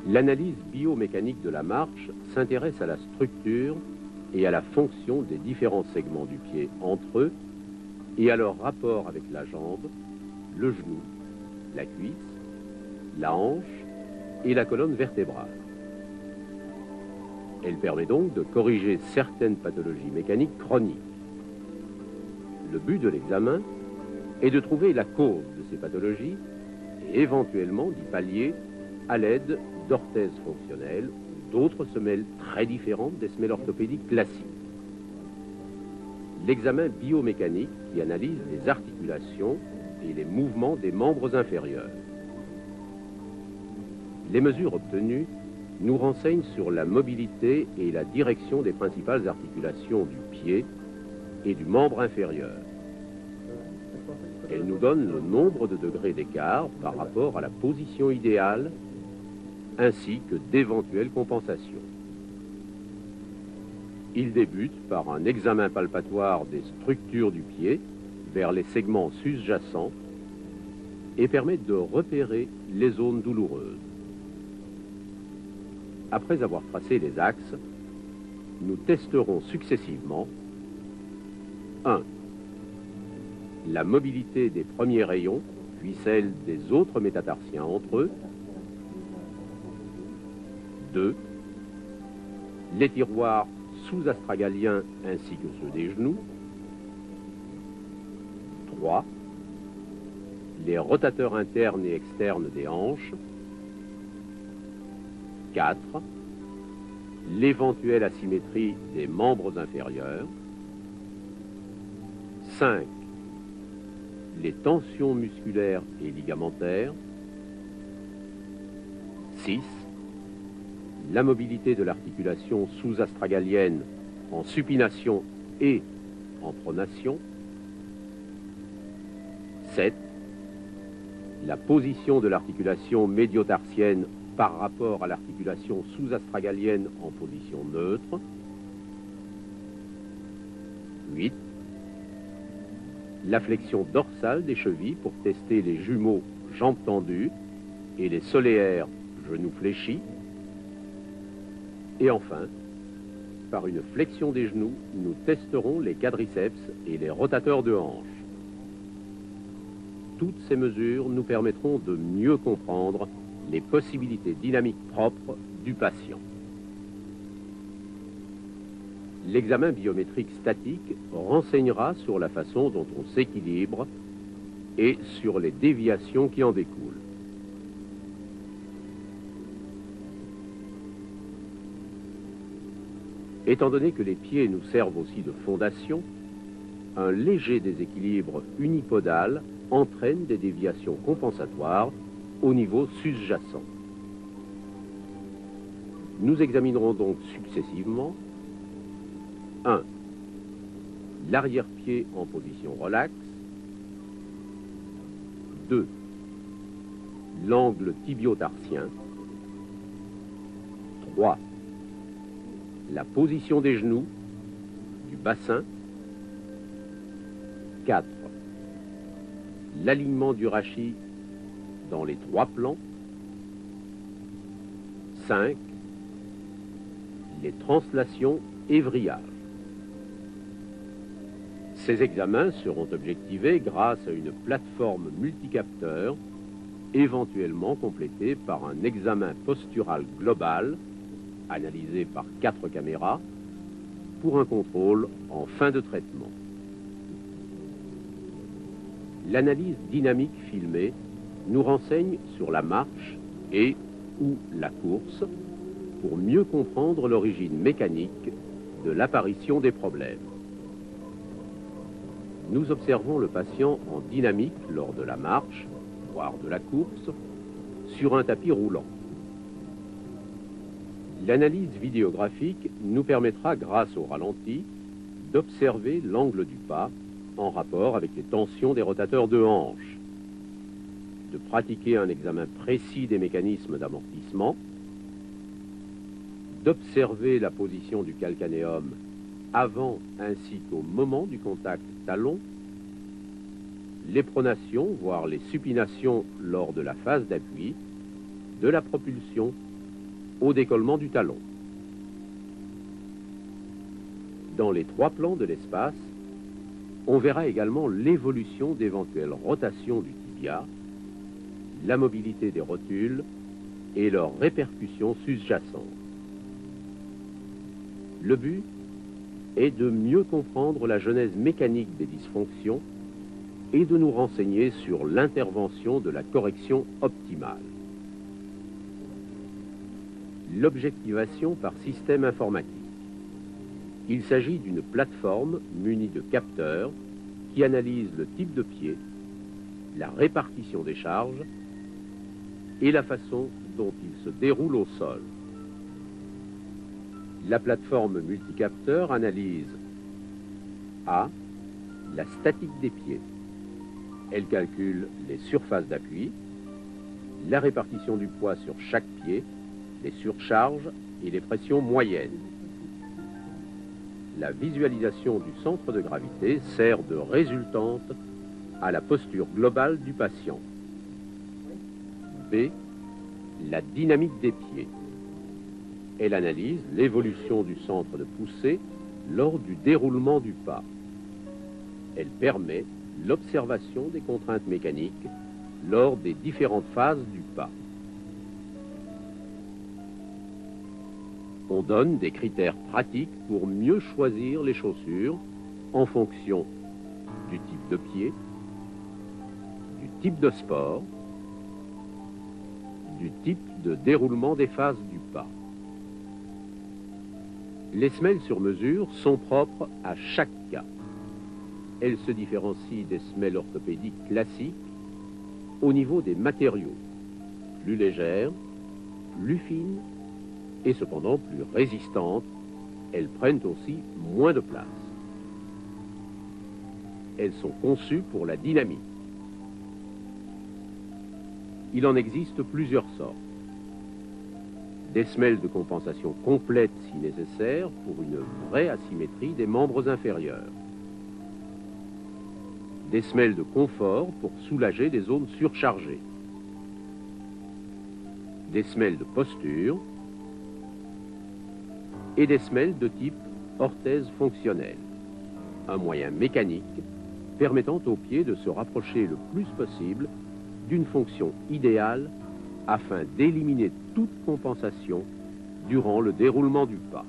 L'analyse biomécanique de la marche s'intéresse à la structure et à la fonction des différents segments du pied entre eux et à leur rapport avec la jambe, le genou, la cuisse, la hanche et la colonne vertébrale. Elle permet donc de corriger certaines pathologies mécaniques chroniques. Le but de l'examen est de trouver la cause de ces pathologies et éventuellement d'y pallier à l'aide d'orthèses fonctionnelles ou d'autres semelles très différentes des semelles orthopédiques classiques. L'examen biomécanique qui analyse les articulations et les mouvements des membres inférieurs. Les mesures obtenues nous renseignent sur la mobilité et la direction des principales articulations du pied et du membre inférieur. Elles nous donnent le nombre de degrés d'écart par rapport à la position idéale ainsi que d'éventuelles compensations. Il débute par un examen palpatoire des structures du pied vers les segments sus-jacents et permet de repérer les zones douloureuses. Après avoir tracé les axes, nous testerons successivement 1. La mobilité des premiers rayons, puis celle des autres métatarsiens entre eux. 2. Les tiroirs sous-astragaliens ainsi que ceux des genoux. 3. Les rotateurs internes et externes des hanches. 4. L'éventuelle asymétrie des membres inférieurs. 5. Les tensions musculaires et ligamentaires. 6. La mobilité de l'articulation sous-astragalienne en supination et en pronation. 7. La position de l'articulation médiotarsienne par rapport à l'articulation sous-astragalienne en position neutre. 8. La flexion dorsale des chevilles pour tester les jumeaux jambes tendues et les soléaires genoux fléchis. Et enfin, par une flexion des genoux, nous testerons les quadriceps et les rotateurs de hanches. Toutes ces mesures nous permettront de mieux comprendre les possibilités dynamiques propres du patient. L'examen biométrique statique renseignera sur la façon dont on s'équilibre et sur les déviations qui en découlent. Étant donné que les pieds nous servent aussi de fondation, un léger déséquilibre unipodal entraîne des déviations compensatoires au niveau sus-jacent. Nous examinerons donc successivement 1. L'arrière-pied en position relaxe. 2. L'angle tibio-tarsien. 3. La position des genoux, du bassin. 4. L'alignement du rachis dans les 3 plans. 5. Les translations et vrillages. Ces examens seront objectivés grâce à une plateforme multicapteur, éventuellement complétée par un examen postural global, analysé par 4 caméras, pour un contrôle en fin de traitement. L'analyse dynamique filmée nous renseigne sur la marche et ou la course pour mieux comprendre l'origine mécanique de l'apparition des problèmes. Nous observons le patient en dynamique lors de la marche, voire de la course, sur un tapis roulant. L'analyse vidéographique nous permettra, grâce au ralenti, d'observer l'angle du pas en rapport avec les tensions des rotateurs de hanche, de pratiquer un examen précis des mécanismes d'amortissement, d'observer la position du calcanéum avant ainsi qu'au moment du contact talon, les pronations, voire les supinations lors de la phase d'appui, de la propulsion au décollement du talon. Dans les 3 plans de l'espace, on verra également l'évolution d'éventuelles rotations du tibia, la mobilité des rotules et leurs répercussions sous-jacentes. Le but est de mieux comprendre la genèse mécanique des dysfonctions et de nous renseigner sur l'intervention de la correction optimale. L'objectivation par système informatique. Il s'agit d'une plateforme munie de capteurs qui analyse le type de pied, la répartition des charges et la façon dont il se déroule au sol. La plateforme multicapteur analyse A. La statique des pieds. Elle calcule les surfaces d'appui, la répartition du poids sur chaque pied, les surcharges et les pressions moyennes. La visualisation du centre de gravité sert de résultante à la posture globale du patient. B. La dynamique des pieds. Elle analyse l'évolution du centre de poussée lors du déroulement du pas. Elle permet l'observation des contraintes mécaniques lors des différentes phases du pas. On donne des critères pratiques pour mieux choisir les chaussures en fonction du type de pied, du type de sport, du type de déroulement des phases du pas. Les semelles sur mesure sont propres à chaque cas. Elles se différencient des semelles orthopédiques classiques au niveau des matériaux, plus légères, plus fines et cependant plus résistantes. Elles prennent aussi moins de place. Elles sont conçues pour la dynamique. Il en existe plusieurs sortes. Des semelles de compensation complète si nécessaire pour une vraie asymétrie des membres inférieurs. Des semelles de confort pour soulager des zones surchargées. Des semelles de posture et des semelles de type orthèse fonctionnelle, un moyen mécanique permettant au pied de se rapprocher le plus possible d'une fonction idéale afin d'éliminer toute compensation durant le déroulement du pas.